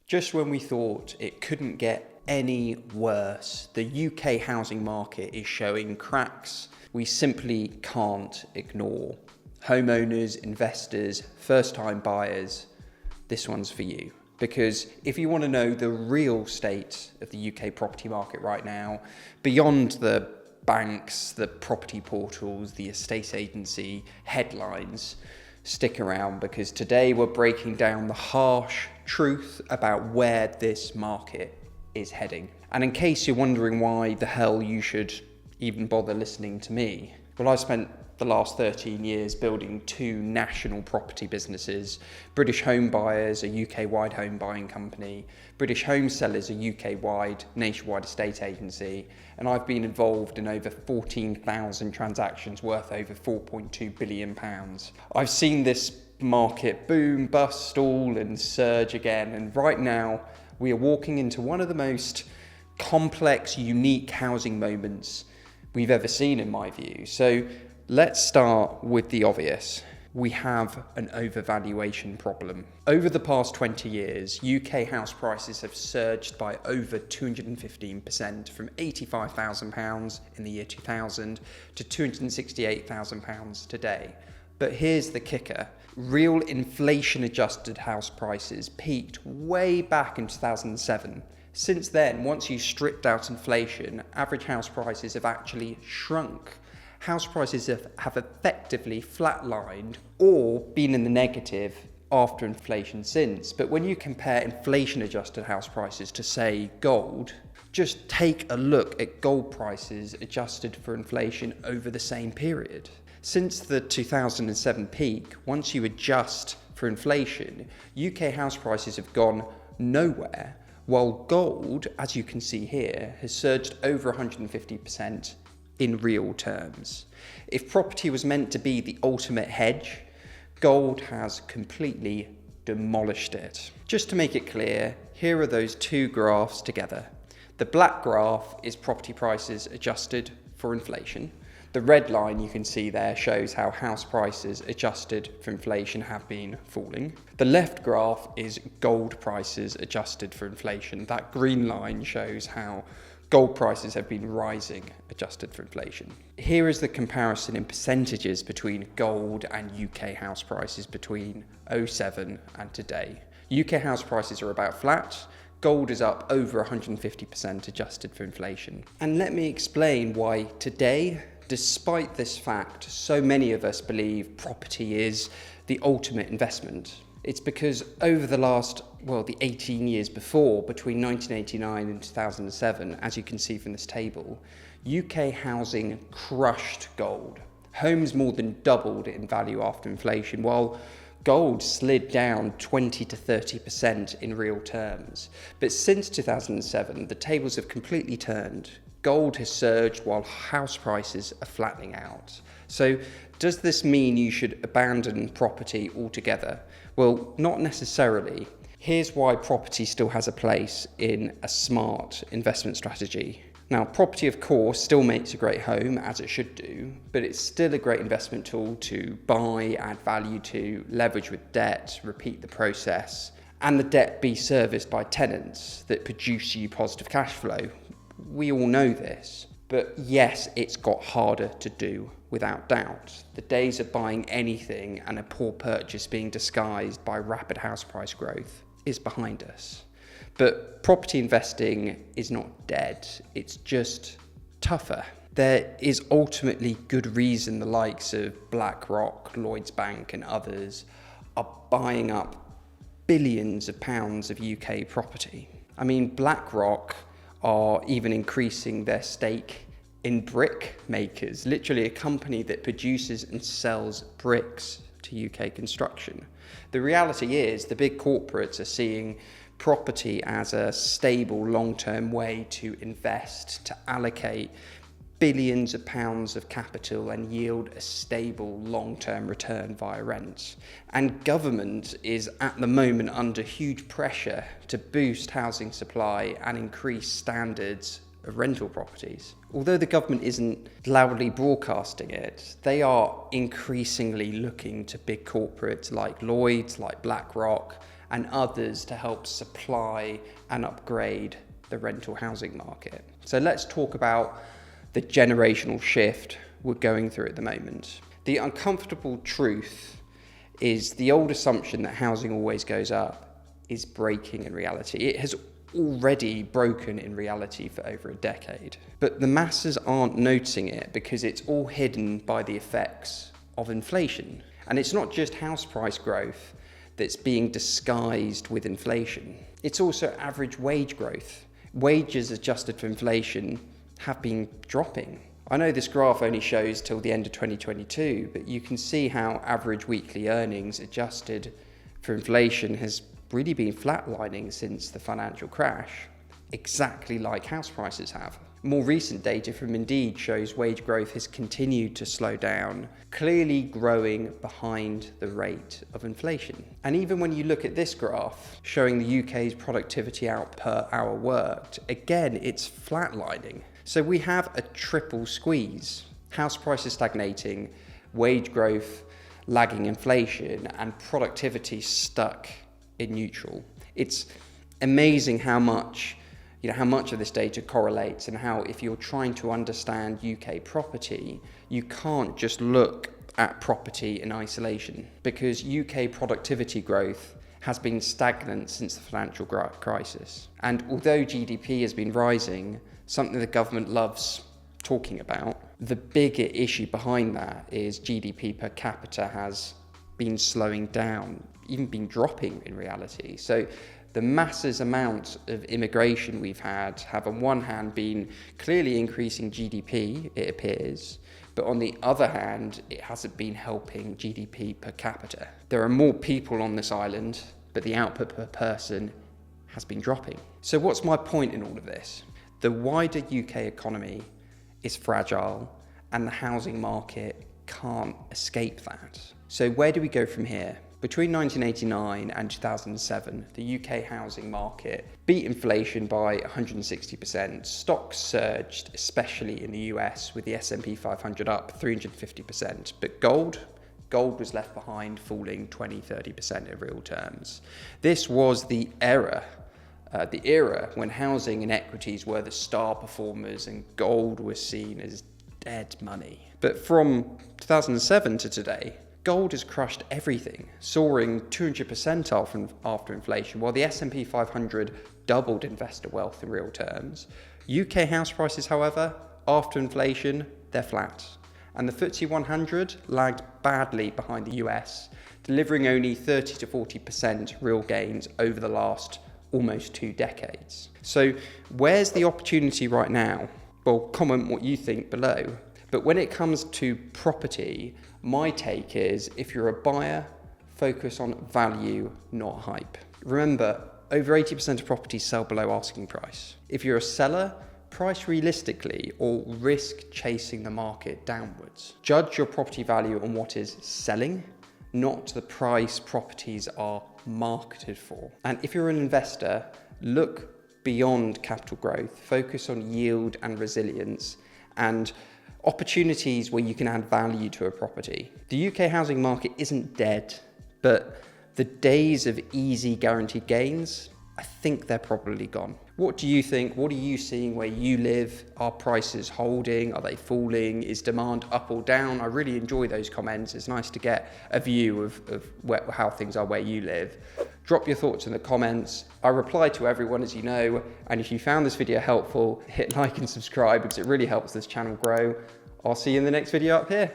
Just when we thought it couldn't get any worse, the UK housing market is showing cracks we simply can't ignore. Homeowners, investors, first-time buyers, this one's for you. Because if you want to know the real state of the UK property market right now, beyond the banks, the property portals, the estate agency headlines, stick around, because today we're breaking down the harsh truth about where this market is heading. And in case you're wondering why the hell you should even bother listening to me, well, I spent the last 13 years building two national property businesses. British Home Buyers, a UK-wide home buying company. British Home Sellers, a UK-wide nationwide estate agency. And I've been involved in over 14,000 transactions worth over £4.2 billion. I've seen this market boom, bust, stall and surge again. And right now we are walking into one of the most complex, unique housing moments we've ever seen, in my view. So let's start with the obvious. We have an overvaluation problem. Over the past 20 years, UK house prices have surged by over 215%, from £85,000 in the year 2000 to £268,000 today. But here's the kicker. Real inflation-adjusted house prices peaked way back in 2007. Since then, once you stripped out inflation, average house prices have actually shrunk. House prices have effectively flatlined or been in the negative after inflation since. But when you compare inflation-adjusted house prices to, say, gold, just take a look at gold prices adjusted for inflation over the same period. Since the 2007 peak, once you adjust for inflation, UK house prices have gone nowhere, while gold, as you can see here, has surged over 150% in real terms. If property was meant to be the ultimate hedge, gold has completely demolished it. Just to make it clear, here are those two graphs together. The black graph is property prices adjusted for inflation. The red line you can see there shows how house prices adjusted for inflation have been falling. The left graph is gold prices adjusted for inflation. That green line shows how gold prices have been rising, adjusted for inflation. Here is the comparison in percentages between gold and UK house prices between 2007 and today. UK house prices are about flat. Gold is up over 150% adjusted for inflation. And let me explain why today, despite this fact, so many of us believe property is the ultimate investment. It's because over the last, the 18 years before, between 1989 and 2007, as you can see from this table, UK housing crushed gold. Homes more than doubled in value after inflation, while gold slid down 20 to 30% in real terms. But since 2007, the tables have completely turned. Gold has surged while house prices are flattening out. So does this mean you should abandon property altogether? Well, not necessarily. Here's why property still has a place in a smart investment strategy. Now, property, of course, still makes a great home, as it should do, but it's still a great investment tool to buy, add value to, leverage with debt, repeat the process, and the debt be serviced by tenants that produce you positive cash flow. We all know this. But yes, it's got harder to do, without doubt. The days of buying anything and a poor purchase being disguised by rapid house price growth is behind us. But property investing is not dead, it's just tougher. There is ultimately good reason the likes of Blackrock, Lloyds Bank and others are buying up billions of pounds of UK property. I mean, Blackrock are even increasing their stake in brick makers, literally a company that produces and sells bricks to UK construction. The reality is the big corporates are seeing property as a stable long-term way to invest, to allocate billions of pounds of capital and yield a stable long-term return via rents. And government is at the moment under huge pressure to boost housing supply and increase standards of rental properties. Although the government isn't loudly broadcasting it, they are increasingly looking to big corporates like Lloyds, like Blackrock, and others to help supply and upgrade the rental housing market. So let's talk about the generational shift we're going through at the moment. The uncomfortable truth is the old assumption that housing always goes up is breaking in reality. It has already broken in reality for over a decade. But the masses aren't noticing it because it's all hidden by the effects of inflation. And it's not just house price growth that's being disguised with inflation. It's also average wage growth. Wages adjusted for inflation have been dropping. I know this graph only shows till the end of 2022, but you can see how average weekly earnings adjusted for inflation has really been flatlining since the financial crash, exactly like house prices have. More recent data from Indeed shows wage growth has continued to slow down, clearly growing behind the rate of inflation. And even when you look at this graph showing the UK's productivity out per hour worked, again, it's flatlining. So we have a triple squeeze: house prices stagnating, wage growth lagging inflation, and productivity stuck in neutral. It's amazing how much of this data correlates, and how if you're trying to understand UK property, you can't just look at property in isolation, because UK productivity growth has been stagnant since the financial crisis. And although GDP has been rising, something the government loves talking about, the bigger issue behind that is GDP per capita has been slowing down, even been dropping in reality. So the massive amount of immigration we've had have on one hand been clearly increasing GDP, it appears, but on the other hand, it hasn't been helping GDP per capita. There are more people on this island, but the output per person has been dropping. So what's my point in all of this? The wider UK economy is fragile, and the housing market can't escape that. So where do we go from here? Between 1989 and 2007, the UK housing market beat inflation by 160%. Stocks surged, especially in the US, with the S&P 500 up 350%. But gold was left behind, falling 20-30% in real terms. This was the era when housing and equities were the star performers and gold was seen as dead money. But from 2007 to today, gold has crushed everything, soaring 200% after inflation, while the S&P 500 doubled investor wealth in real terms. UK house prices, however, after inflation, they're flat. And the FTSE 100 lagged badly behind the US, delivering only 30-40% real gains over the last almost 2 decades. So where's the opportunity right now? Well, comment what you think below. But when it comes to property, my take is, if you're a buyer, focus on value, not hype. Remember, over 80% of properties sell below asking price. If you're a seller, price realistically or risk chasing the market downwards. Judge your property value on what is selling, not the price properties are marketed for. And if you're an investor, look beyond capital growth, focus on yield and resilience, and opportunities where you can add value to a property. The UK housing market isn't dead, but the days of easy guaranteed gains, I think they're probably gone. What do you think? What are you seeing where you live? Are prices holding? Are they falling? Is demand up or down? I really enjoy those comments. It's nice to get a view of how things are where you live. Drop your thoughts in the comments. I reply to everyone, as you know, and if you found this video helpful, hit like and subscribe because it really helps this channel grow. I'll see you in the next video up here.